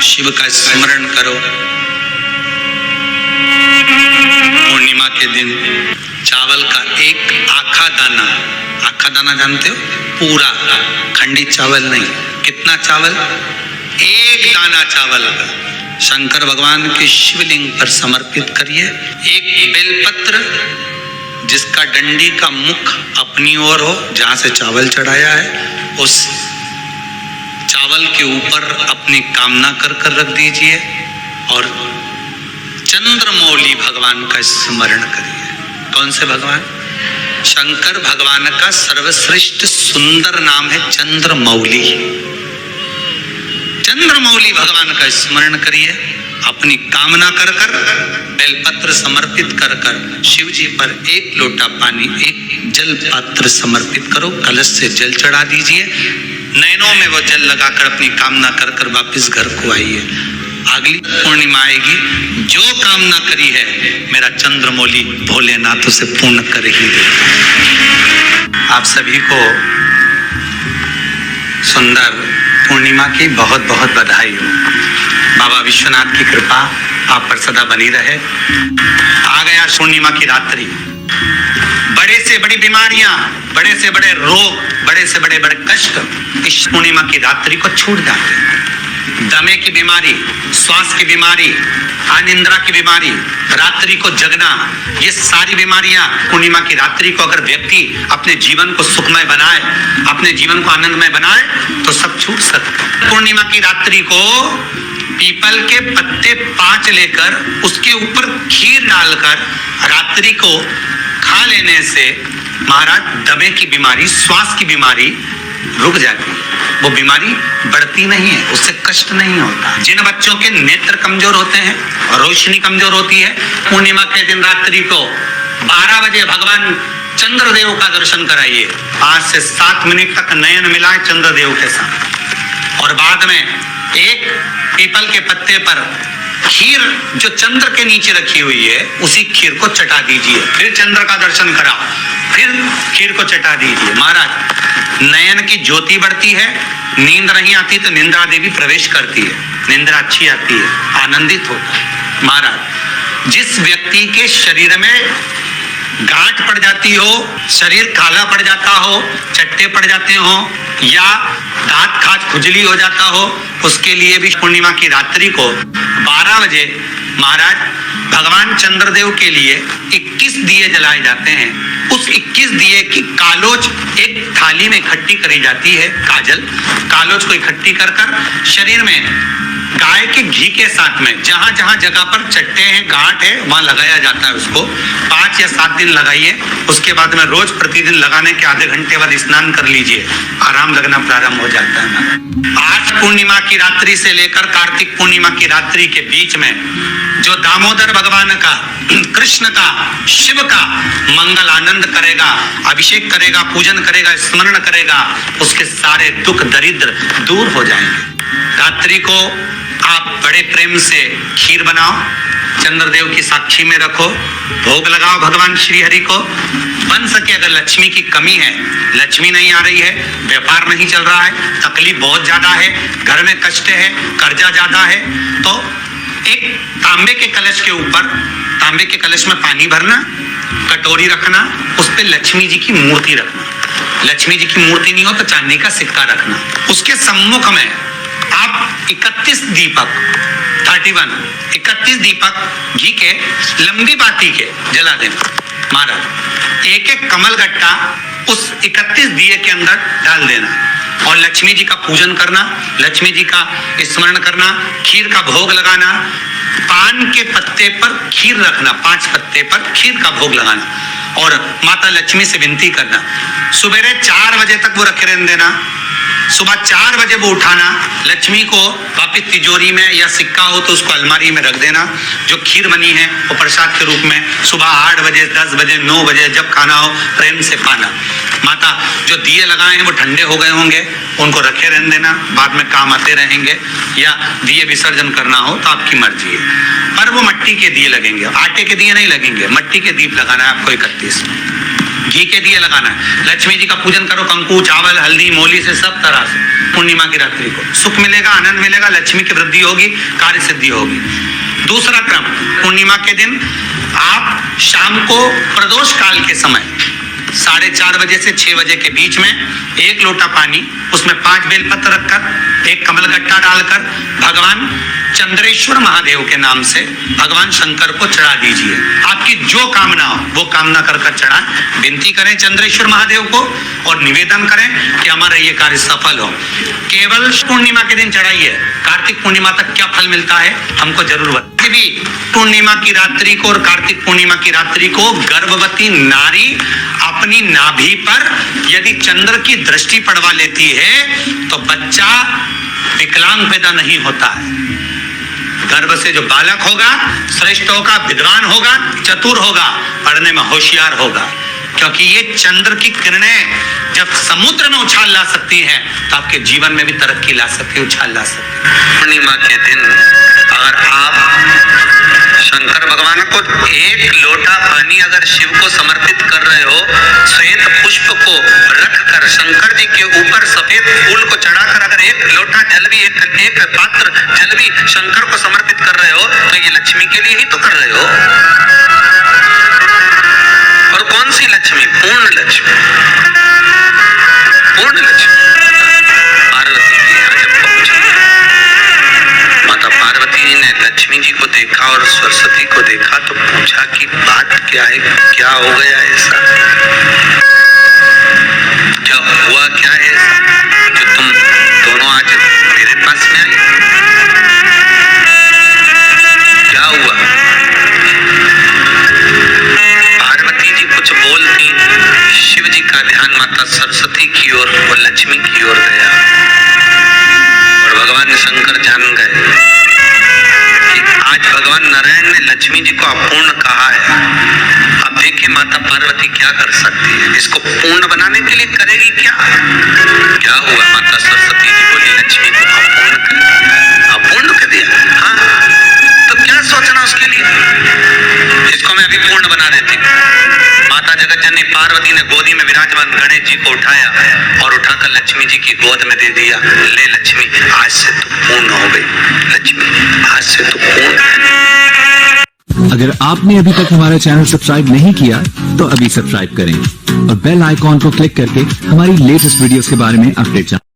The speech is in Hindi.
शिव का स्मरण करो। पूर्णिमा के दिन चावल का एक आखा दाना जानते हो, पूरा खंडित चावल नहीं, कितना चावल, एक दाना चावल का शंकर भगवान के शिवलिंग पर समर्पित करिए। एक बेलपत्र जिसका डंडी का मुख अपनी ओर हो, जहां से चावल चढ़ाया है, उस चावल के ऊपर अपनी कामना कर रख दीजिए और चंद्रमौली भगवान का स्मरण करिए। कौन से भगवान? शंकर भगवान का सर्वश्रेष्ठ सुंदर नाम है चंद्रमौली। चंद्रमौली भगवान का स्मरण करिए। अपनी कामना कर बेलपत्र समर्पित कर शिव जी पर एक लोटा पानी, एक जल पात्र समर्पित करो, कलश से जल चढ़ा दीजिए। नैनों में वो जल लगाकर अपनी कामना कर वापिस घर को आइए। अगली पूर्णिमा आएगी, जो कामना करी है मेरा चंद्रमौली भोलेनाथ उसे पूर्ण कर ही दे। आप सभी को सुंदर पूर्णिमा की बहुत बहुत बधाई हो। बाबा विश्वनाथ की कृपा आप पर सदा बनी रहे। आ गया पूर्णिमा की रात्रि। बड़े से बड़ी बीमारियां, बड़े से बड़े रोग, बड़े से बड़े कष्ट इस पूर्णिमा की रात्रि को छूट जाते हैं। दमे की बीमारी, श्वास की बीमारी, अनिद्रा की बीमारी, रात्रि को जगना, ये सारी बीमारियां पूर्णिमा की रात्रि को अगर व्यक्ति अपने जीवन को सुखमय बनाए, अपने जीवन को आनंदमय बनाए तो सब छूट सकता है। पूर्णिमा की रात्रि को पीपल के पत्ते 5 लेकर उसके ऊपर खीर डालकर रात्रि को खा लेने से महाराज दमे की बीमारी, श्वास की बीमारी रुक जाती है। वो बीमारी बढ़ती नहीं है, उससे कष्ट नहीं होता। जिन बच्चों के नेत्र कमजोर होते हैं, रोशनी कमजोर होती है, पूर्णिमा के दिन रात्रि को 12 बजे भगवान चंद्रदेव का दर्शन कराइए। 5 से 7 मिनट तक नयन मिलाए चंद्रदेव के साथ और बाद में एक पीपल के पत्ते पर खीर जो चंद्र के नीचे रखी हुई है उसी खीर को चटा दीजिए। फिर चंद्र का दर्शन कराओ, फिर खीर को चटा दीजिए। महाराज नयन की ज्योति बढ़ती है, नींद नहीं आती तो निंद्रा देवी प्रवेश करती है, निंद्रा अच्छी आती है, आनंदित होता है। महाराज जिस व्यक्ति के शरीर में गांठ पड़ जाती हो, शरीर काला पड़ जाता हो, चट्टे पड़ जाते हो या दांत खाज खुजली हो जाता हो, उसके लिए भी पूर्णिमा की रात्रि को 12 बजे महाराज भगवान चंद्रदेव के लिए 21 दिए जलाए जाते हैं। उस 21 दिए की कालोज एक थाली में इकट्ठी करी जाती है। कालोज को इकट्ठी कर शरीर में गाय के घी के साथ में जहां जहां जगह पर चट्टे हैं, गांठ है, वहां लगाया जाता है। उसको 5 या 7 दिन लगाइए। उसके बाद में रोज प्रतिदिन लगाने के आधे घंटे बाद स्नान कर लीजिए, आराम लगना प्रारंभ हो जाता है। आज पूर्णिमा की रात्रि से लेकर कार्तिक पूर्णिमा की रात्रि के बीच में जो दामोदर भगवान का, कृष्ण का, शिव का मंगल आनंद करेगा, अभिषेक करेगा, पूजन करेगा, स्मरण करेगा, उसके सारे दुख दरिद्र दूर हो जाएंगे। रात्रि को आप बड़े प्रेम से खीर बनाओ, चंद्रदेव की साक्षी में रखो, भोग लगाओ भगवान श्री हरि को। बन सके अगर लक्ष्मी की कमी है, लक्ष्मी नहीं आ रही है, व्यापार नहीं चल रहा है, तकलीफ बहुत ज्यादा है, घर में कष्ट है, कर्जा ज्यादा है, तो एक तांबे के कलश के ऊपर, तांबे के कलश में पानी भरना, कटोरी रखना, उस पर लक्ष्मी जी की मूर्ति रखना। लक्ष्मी जी की मूर्ति नहीं हो तो चांदी का सिक्का रखना। उसके सम्मुख में आप 31 दीपक घी के लंबी बाती के जला देना। महाराज एक एक कमल गट्टा उस 31 दिए के अंदर डाल देना और लक्ष्मी जी का पूजन करना, लक्ष्मी जी का स्मरण करना, खीर का भोग लगाना, पान के पत्ते पर खीर रखना, 5 पत्ते पर खीर का भोग लगाना और माता लक्ष्मी से विनती करना। सुबह 4 बजे तक वो रखे रहने देना। सुबह 4 बजे वो उठाना, लक्ष्मी को वापिस तिजोरी में या सिक्का हो तो उसको अलमारी में रख देना। जो खीर बनी है वो प्रसाद के रूप में सुबह 8 बजे, 10 बजे, 9 बजे जब खाना हो प्रेम से खाना। माता जो दिए लगाए हैं वो ठंडे हो गए होंगे, उनको रखे रहने देना, बाद में काम आते रहेंगे, या दिए विसर्जन करना हो तो आपकी मर्जी है। पर वो मिट्टी के दिए लगेंगे, आटे के दिए नहीं लगेंगे, मिट्टी के दीप लगाना है आपको 31 में। घी के दिए लगाना है। लक्ष्मी जी का पूजन करो, कंकु, चावल, हल्दी, मूली से, सब तरह से। पूर्णिमा की रात्रि को सुख मिलेगा, आनंद मिलेगा, लक्ष्मी की वृद्धि होगी, कार्य सिद्धि होगी। दूसरा क्रम, पूर्णिमा के दिन आप शाम को प्रदोष काल के समय 4:30 बजे से 6 बजे के बीच में 1 लोटा पानी, उसमें 5 बेलपत्र रखकर, 1 कमलगट्टा डालकर भगवान चंद्रेश्वर महादेव के नाम से भगवान शंकर को चढ़ा दीजिए। आपकी जो कामना हो वो कामना कर कर चढ़ाएं, विनती करें चंद्रेश्वर महादेव को और निवेदन करें कि हमारा ये कार्य सफल हो। केवल पूर्णिमा के दिन चढ़ाइए, कार्तिक पूर्णिमा तक क्या फल मिलता है हमको जरूर बताइए। भी पूर्णिमा की रात्रि को और कार्तिक पूर्णिमा की रात्रि को गर्भवती नारी अपनी नाभि पर यदि चंद्र की दृष्टि पड़वा लेती है तो बच्चा विकलांग पैदा नहीं होता है। गर्भ से जो बालक होगा श्रेष्ठ होगा, विद्वान होगा, चतुर होगा, पढ़ने में होशियार होगा, क्योंकि ये चंद्र की किरणें जब समुद्र में उछाल ला सकती हैं तो आपके जीवन में भी तरक्की ला सकती है, उछाल ला सकती है। पूर्णिमा के दिन अगर आप शंकर भगवान को 1 लोटा पानी अगर शिव को समर्पित कर रहे हो, श्वेत पुष्प को रखकर शंकर जी के ऊपर सफेद फूल को चढ़ाकर अगर 1 लोटा जल भी, एक पात्र जल भी शंकर को समर्पित कर रहे हो तो ये लक्ष्मी के लिए ही तो कर रहे हो। और कौन सी लक्ष्मी? पूर्ण लक्ष्मी, पूर्ण लक्ष्मी। पार्वती जी यहाँ जब पहुंचे, माता पार्वती जी ने लक्ष्मी जी को देखा और सरस्वती को देखा तो पूछा कि बात क्या है, क्या हो गया ऐसा, क्या हुआ, क्या है ऐसा जो तुम दोनों आज मेरे पास में आई, क्या हुआ? पार्वती जी कुछ बोलती, शिव जी का ध्यान माता सरस्वती की ओर और लक्ष्मी की ओर गया और भगवान शंकर जान गए कि आज भगवान नारायण ने लक्ष्मी जी को अपूर्ण कहा है। अब देखिए माता पार्वती क्या कर सकती है, इसको पूर्ण बनाने के लिए करेगी क्या? क्या हुआ? माता सरस्वती जी बोली लक्ष्मी को अपूर्ण कर दिया, अपूर्ण कर दिया। हाँ, तो क्या सोचना उसके लिए, इसको मैं अभी पूर्ण बना देती। माता जगत जननी पार्वती ने गोदी में विराजमान गणेश जी को उठाया और उठाकर लक्ष्मी जी की गोद में दे दिया। ले लक्ष्मी, आज से तू पूर्ण हो गई, लक्ष्मी आज से तू पूर्ण है। अगर आपने अभी तक हमारा चैनल सब्सक्राइब नहीं किया तो अभी सब्सक्राइब करें और बेल आइकॉन को क्लिक करके हमारी लेटेस्ट वीडियोस के बारे में अपडेट जानें।